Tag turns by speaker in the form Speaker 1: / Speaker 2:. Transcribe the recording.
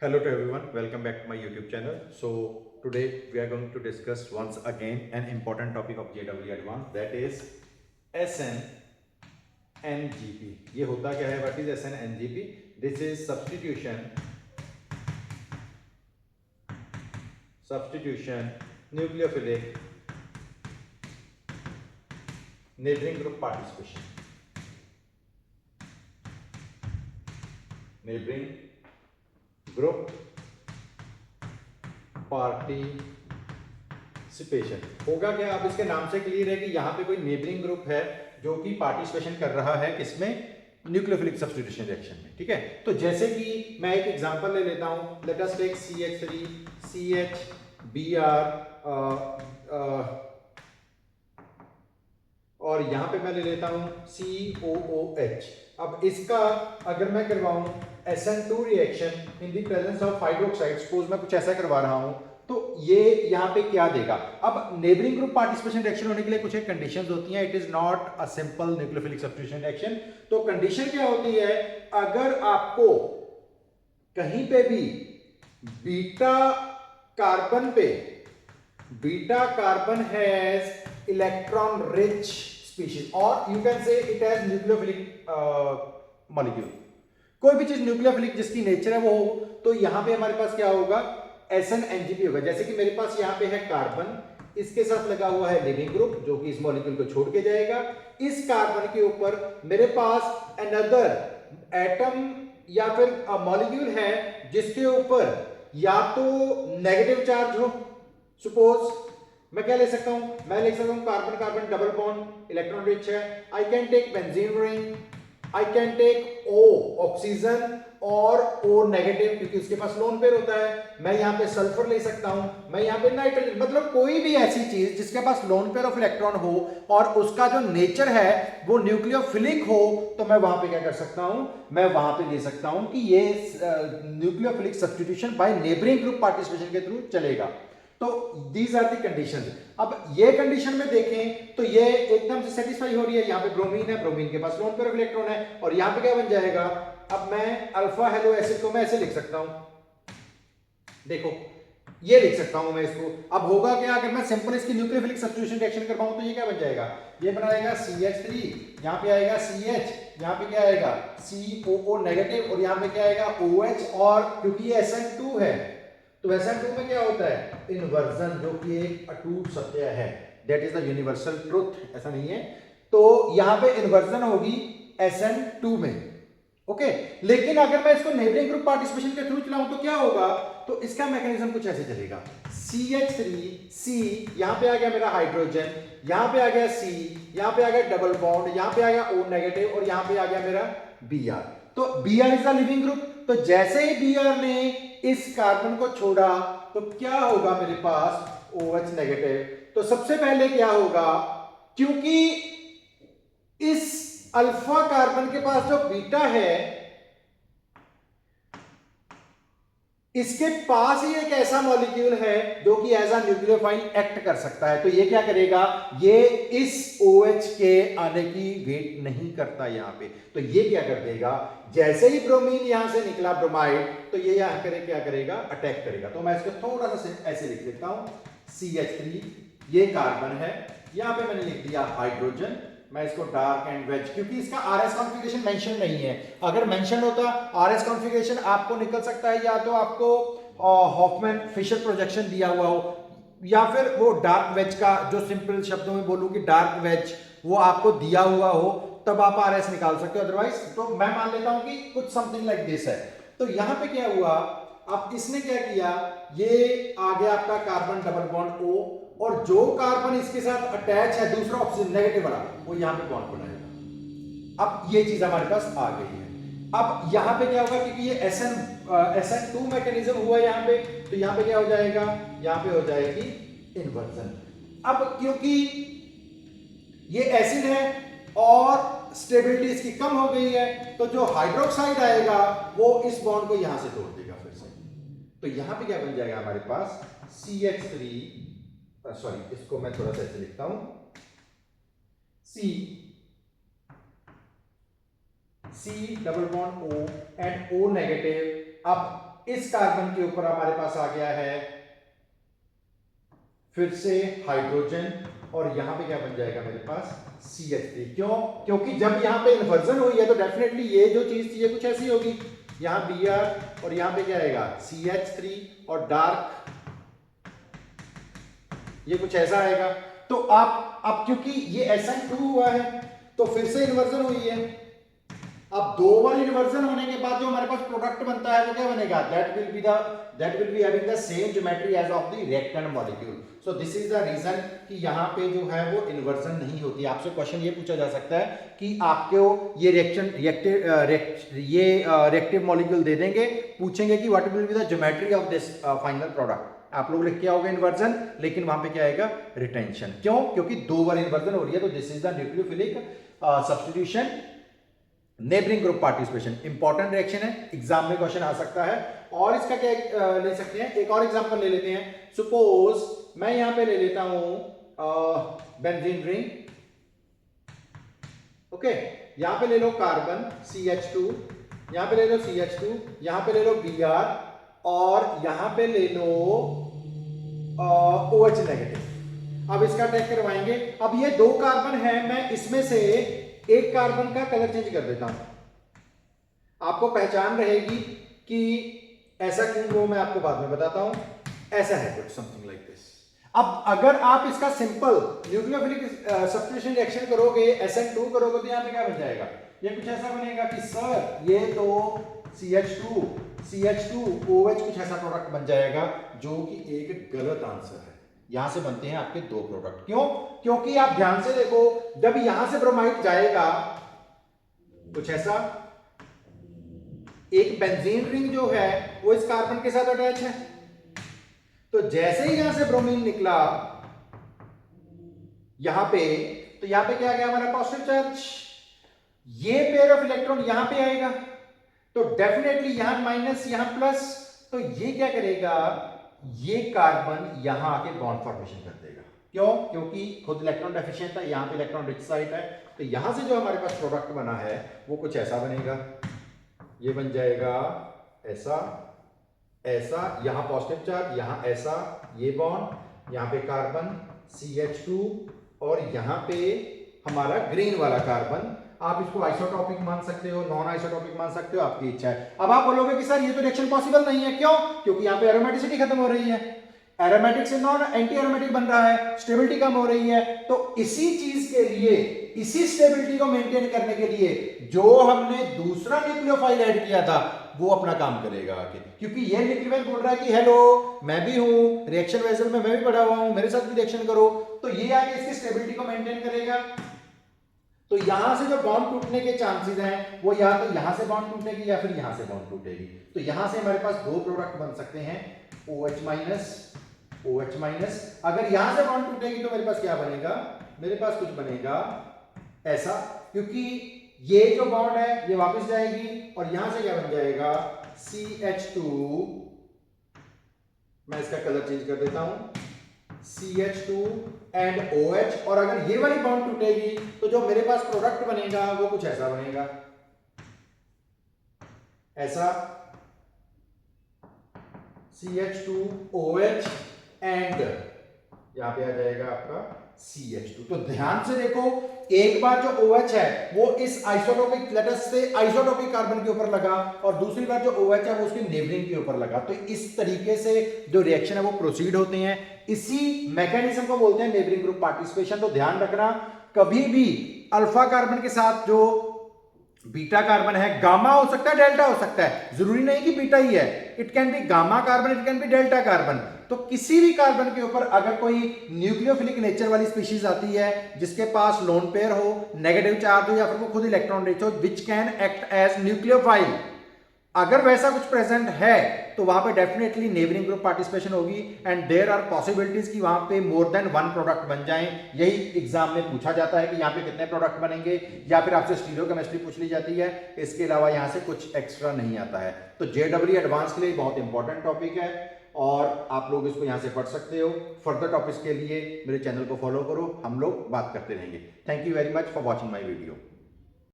Speaker 1: Hello to everyone, welcome back to my YouTube channel. So today we are going to discuss once again an important topic of JEE Advanced, that is SNNGP. ये होता क्या है? What is SNNGP? This is substitution nucleophilic neighboring group participation. Neighboring group participation होगा क्या? आप इसके नाम से क्लियर है कि यहाँ पे कोई नेबरिंग ग्रुप है जो कि पार्टिसिपेशन कर रहा है किसमें? न्यूक्लियोफिलिक सब्स्टिट्यूशन रिएक्शन में। ठीक है, तो जैसे कि मैं एक एग्जांपल ले लेता हूँ, let us take CH3 CHBr और यहाँ पे मैं ले लेता हूँ COOH। अब इसका अगर मैं करवाऊं SN2 reaction in the presence of hydroxide, suppose मैं कुछ ऐसा करवा रहा हूं, तो ये यहाँ पे क्या देगा? अब नेबरिंग ग्रुप पार्टिसिपेशन रिएक्शन होने के लिए कुछ एक कंडीशंस होती हैं। It is not a simple nucleophilic substitution reaction. तो कंडीशन क्या होती है? अगर आपको कहीं पे भी beta carbon has electron rich species और you can say it has nucleophilic molecule, कोई भी चीज न्यूक्लियोफिलिक जिसकी नेचर है वो हो, तो यहां पे हमारे पास क्या होगा? SNNGP होगा। जैसे कि मेरे पास यहां पे है कार्बन, इसके साथ लगा हुआ है लिविंग ग्रुप जो कि इस मॉलिक्यूल को छोड़ के जाएगा। इस कार्बन के ऊपर मेरे पास अनदर एटम या फिर मॉलिक्यूल है जिसके ऊपर या तो नेगेटिव चार्ज हो, सपोज मैं क्या ले सकता हूं? मैं ले सकता हूं carbon carbon double bond, electron rich है। I can take benzene ring, I can take O oxygen और O नेगेटिव क्योंकि उसके पास लोन पेयर होता है। मैं यहां पे सल्फर ले सकता हूं, मैं यहां पे नाइट्रोजन, मतलब कोई भी ऐसी चीज जिसके पास लोन पेयर ऑफ इलेक्ट्रॉन हो और उसका जो नेचर है वो न्यूक्लियोफिलिक हो, तो मैं वहां पे क्या कर सकता हूं? मैं वहां पे ले सकता हूं कि ये nucleophilic substitution by neighbouring group participation के थ्रू चलेगा। तो दीज आर दी कंडीशंस। अब ये कंडीशन में देखें तो ये एकदम से सेटिस्फाई हो रही है। यहाँ पे ब्रोमीन है, ब्रोमीन के पास लोन पेयर ऑफ इलेक्ट्रॉन है और यहाँ पे क्या बन जाएगा? अब मैं अल्फा हेलो एसिड को मैं ऐसे लिख सकता हूं, देखो ये लिख सकता हूं मैं इसको। अब होगा क्या? अगर मैं सिंपल इसकी न्यूक्लियोफिलिक सब्स्टिट्यूशन रिएक्शन कर पाऊं तो ये क्या बन जाएगा? ये बनाएगा CH3, यहाँ पे आएगा CH, यहाँ पे क्या आएगा? COO नेगेटिव और यहाँ पे क्या आएगा? OH। और क्योंकि ये SN2 है तो SN2 में क्या होता है? इन्वर्जन, जो कि एक अटूट सत्य है, that is the universal truth, ऐसा नहीं है। तो यहां पे इन्वर्जन होगी SN2 में, ओके। लेकिन अगर मैं इसको नेबरिंग ग्रुप पार्टिसिपेशन के थ्रू चलाऊं तो क्या होगा? तो इसका मैकेनिज्म कुछ ऐसे चलेगा। CH3C, यहां पे आ गया मेरा हाइड्रोजन, यहां पे आ गया C, यहां पे आ गया डबल बॉन्ड, यहां पे आ गया O नेगेटिव और यहां पे आ गया मेरा Br। तो Br is the leaving group. तो जैसे ही Br ने इस कार्बन को छोड़ा तो क्या होगा मेरे पास? OH negative. तो सबसे पहले क्या होगा? क्योंकि इस अल्फा कार्बन के पास जो बीटा है, इसके पास ही एक ऐसा मॉलिक्यूल है जो कि एज अ न्यूक्लियोफाइल एक्ट कर सकता है। तो ये क्या करेगा? ये इस OH के आने की वेट नहीं करता यहां पे। तो ये क्या कर देगा? जैसे ही ब्रोमीन यहां से निकला ब्रोमाइड, तो ये यहां क्या करेगा? अटैक करेगा। तो मैं इसको थोड़ा सा ऐसे लिख देता हूं, CH3 ये कार्बन है, यहां पे मैंने लिख दिया हाइड्रोजन, मैं इसको डार्क एंड वेज, क्योंकि इसका RS कॉन्फ़िगरेशन मेंशन नहीं है। अगर मेंशन होता RS कॉन्फ़िगरेशन आपको निकल सकता है, या तो आपको हॉफमैन फिशर प्रोजेक्शन दिया हुआ हो, या फिर वो डार्क वेज का, जो सिंपल शब्दों में बोलूं कि डार्क वेज, वो आपको दिया हुआ हो, तब आप RS निकाल सकते हो। अदरवाइज तो मैं मान लेता हूं कि कुछ समथिंग लाइक दिस है। तो यहां पे क्या हुआ? अब इसने क्या किया? ये आ गया आपका कार्बन डबल बॉन्ड O, और जो कार्बन इसके साथ अटैच है दूसरा ऑक्सीजन नेगेटिव वाला, वो यहां पे बॉन्ड बनाएगा। अब ये चीज हमारे पास आ गई है। अब यहां पे क्या होगा? क्योंकि ये SN2 मैकेनिज्म हुआ यहां पे, तो यहां पे क्या हो जाएगा? यहां पे हो जाएगी इन्वर्जन। अब क्योंकि ये एसिड है और स्टेबिलिटी इसकी कम हो गई है, तो जो हाइड्रोक्साइड आएगा वो इस बॉन्ड को यहां से तोड़ देगा फिर से। तो यहां पे क्या बन जाएगा हमारे पास? CH3, सॉरी इसको मैं थोड़ा सा ऐसे लिखता हूं, C double bond O and O negative. अब इस कार्बन के ऊपर हमारे पास आ गया है फिर से हाइड्रोजन, और यहां पे क्या बन जाएगा मेरे पास CH3। क्यों? क्योंकि जब यहां पे इन्वर्जन हुई है तो डेफिनेटली ये जो चीज थी ये कुछ ऐसी होगी, यहां Br और यहां पे क्या आएगा CH3 और डार्क ये कुछ ऐसा आएगा। तो आप अब क्योंकि ये SN2 हुआ है तो फिर से इन्वर्जन हुई है। अब दो बार इन्वर्जन होने के बाद जो हमारे पास प्रोडक्ट बनता है वो क्या बनेगा, that will be having the same geometry as of the reactant molecule. So this is the reason कि यहाँ पे जो है वो इन्वर्जन नहीं होती। आपसे क्वेश्चन ये पूछा जा सकता है कि आपको ये रिएक्टिव मॉलिक्यूल दे देंगे, पूछेंगे कि what will be the geometry of this final product, आप लोग लिख के आओगे इन्वर्जन, लेकिन वहां पे क्या आएगा रिटेंशन। क्यों? क्योंकि दो बार इन्वर्जन हो रही है। तो this is the nucleophilic substitution neighbouring group participation. Important reaction है, एग्जाम में क्वेश्चन आ सकता है। और इसका क्या ले सकते हैं, एक और एग्जांपल ले लेते हैं। सपोज मैं यहां पे ले लेता हूं बेंजीन रिंग, ओके, यहां पे ले लो कार्बन CH2, यहां पे ले लो CH2, यहां पे ले लो Br और यहां पे ले लो OH नेगेटिव। अब इसका टेस्ट करवाएंगे। अब ये दो कार्बन है, मैं इसमें से एक कार्बन का कलर चेंज कर देता हूं, आपको पहचान रहेगी कि ऐसा क्यों, वो मैं आपको बाद में बताता हूं। ऐसा है कुछ समथिंग लाइक दिस। अब अगर आप इसका सिंपल न्यूक्लियोफिलिक सब्स्टिट्यूशन रिएक्शन करोगे, SN2 करोगे, तो यहां पे क्या बन जाएगा, ये कुछ ऐसा बनेगा कि सर ये तो CH2 OH कुछ ऐसा प्रोडक्ट बन जाएगा, जो कि एक गलत आंसर है। यहां से बनते हैं आपके दो प्रोडक्ट। क्यों? क्योंकि आप ध्यान से देखो, जब यहां से ब्रोमाइड जाएगा कुछ ऐसा, एक बेंजीन रिंग जो है वो इस कार्बन के साथ अटैच है, तो जैसे ही यहां से ब्रोमीन निकला यहां पे, तो यहां पे क्या गया हमारा पॉजिटिव चार्ज, ये पेयर ऑफ इलेक्ट्रॉन यहां पे आएगा, तो डेफिनेटली यहां माइनस यहां प्लस, तो ये क्या करेगा, ये कार्बन यहां आके बॉन्ड फॉर्मेशन कर देगा। क्यों? क्योंकि खुद इलेक्ट्रॉन डेफिशिएंट है, यहां पे इलेक्ट्रॉन रिच साइट है, तो यहां से जो हमारे पास प्रोडक्ट बना है वो कुछ ऐसा बनेगा, ये बन जाएगा ऐसा ऐसा, यहां पॉजिटिव चार्ज, यहां ऐसा, ये बॉन्ड, यहां पे कार्बन CH2 और यहां पे हमारा ग्रीन वाला कार्बन। आप इसको आइसोटॉपिक मान सकते हो, नॉन आइसोटॉपिक मान सकते हो, आपकी इच्छा है। अब आप बोलोगे कि सर ये तो रिएक्शन पॉसिबल नहीं है। क्यों? क्योंकि यहां पे एरोमेटिसिटी खत्म हो रही है, एरोमेटिक से नॉन एंटी एरोमेटिक बन रहा है, स्टेबिलिटी कम हो रही है। तो इसी चीज के लिए, इसी स्टेबिलिटी को मेंटेन करने के लिए जो हमने दूसरा न्यूक्लियोफाइल ऐड किया था वो अपना काम करेगा आके, क्योंकि ये न्यूक्लियोफाइल बोल रहा है कि हेलो मैं भी हूं रिएक्शन वेसल में, मैं भी पढ़ा हुआ हूं, मेरे साथ भी रिएक्शन करो, तो ये आके इसकी स्टेबिलिटी को मेंटेन करेगा। तो यहां से जो बॉन्ड टूटने के चांसेस हैं वो या तो यहां से बॉन्ड टूटेगी या फिर यहां से बॉन्ड टूटेगी। तो यहां से हमारे पास दो प्रोडक्ट बन सकते हैं, OH माइनस। अगर यहां से बॉन्ड टूटेगी तो मेरे पास क्या बनेगा, मेरे पास कुछ बनेगा ऐसा, क्योंकि ये जो बॉन्ड है ये वापस जाएगी और यहां से क्या बन जाएगा CH2, मैं इसका कलर चेंज कर देता हूं, CH2 एंड OH। और अगर ये वाली बॉन्ड टूटेगी तो जो मेरे पास प्रोडक्ट बनेगा वो कुछ ऐसा बनेगा, ऐसा CH2 OH एंड यहां पे आ जाएगा आपका CH2। तो ध्यान से देखो, एक बार जो OH है वो इस isotopic let's say isotopic carbon के ऊपर लगा और दूसरी बार जो OH है वो उसके नेबरिंग के ऊपर लगा। तो इस तरीके से जो रिएक्शन है वो प्रोसीड होते हैं, इसी मैकेनिज्म को बोलते हैं नेबरिंग ग्रुप पार्टिसिपेशन। तो ध्यान रखना, कभी भी अल्फा कार्बन के साथ जो बीटा कार्बन है, गामा हो सकता है, डेल्टा हो सकता है, जरूरी नहीं कि बीटा ही है, it can be gamma carbon, it can be delta carbon. तो किसी भी कार्बन के ऊपर अगर कोई न्यूक्लियोफिलिक नेचर वाली स्पीशीज आती है जिसके पास लोन पेयर हो, नेगेटिव चार्ज हो या फिर वो खुद इलेक्ट्रॉन रिच हो, which can act as nucleophile, अगर वैसा कुछ प्रेजेंट है तो वहां पे डेफिनेटली नेबरिंग ग्रुप पार्टिसिपेशन होगी एंड देयर आर पॉसिबिलिटीज कि वहां पे मोर देन वन प्रोडक्ट बन जाएं। यही एग्जाम में पूछा जाता है कि यहाँ पे कितने प्रोडक्ट बनेंगे, या फिर आपसे स्टीरियोकेमिस्ट्री पूछ ली जाती है। इसके अलावा यहाँ से कुछ एक्स्ट्रा नहीं आता है। तो JEE एडवांस के लिए बहुत इंपॉर्टेंट टॉपिक है और आप लोग इसको यहाँ से पढ़ सकते हो। फर्दर टॉपिक्स के लिए मेरे चैनल को फॉलो करो, हम लोग बात करते रहेंगे। Thank you very much for watching my video.